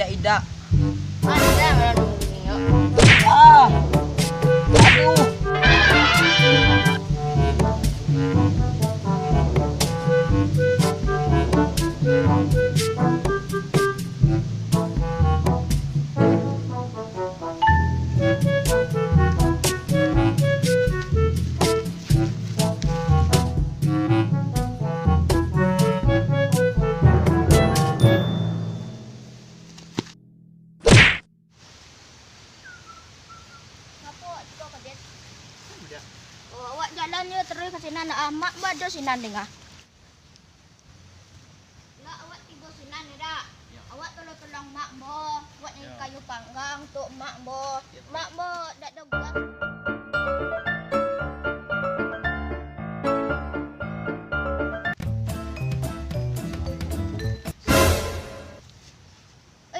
Ida. Ada meron ninyo. Ah! Aduh! Awak jalannya terus ke sini nak mak bado sinan dengar. Nak awak tiba sinan dah. Ya. Awak tolong mak mo, buat ni kayu panggang untuk mak mo. Ya. Mak mo dak ada buat.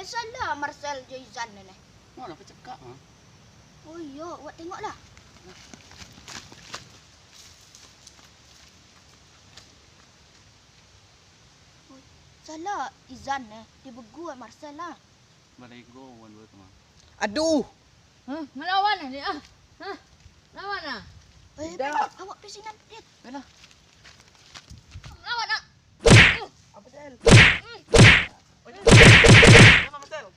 Salah Marsel Jaizan ni. Mana nak cakap ah? Oh iya, awak tengoklah. Salah Izan dia begu Marsel lah. Balego wan dua tu mah. Aduh. Melawan ni ah. Lawan ah. Tidak. Awak pesinan dia. Yalah. Melawan ah. Apa Sel? Mana Marsel?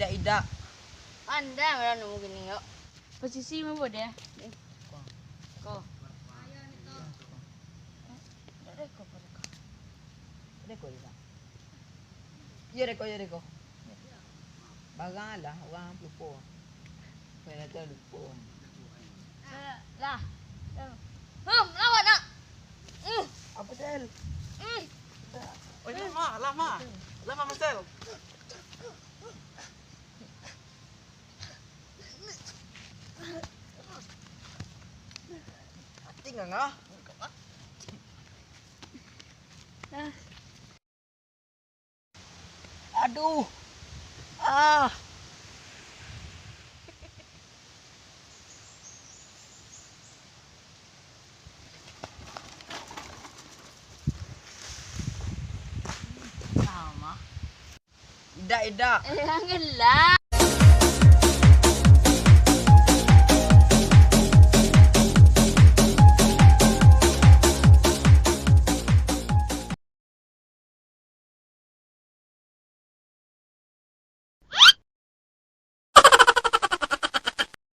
Ida. Anda meron mungkin ninyo. Posisi mo ba dia? Ko. Reko. Bagang lah, orang lupa. Kaya dah lupa. Lah. Lawan ah. Apa Sel? Oh, lama Marsel. Tinggal ngah. Aduh. Ah. Sama. Ida. Janganlah.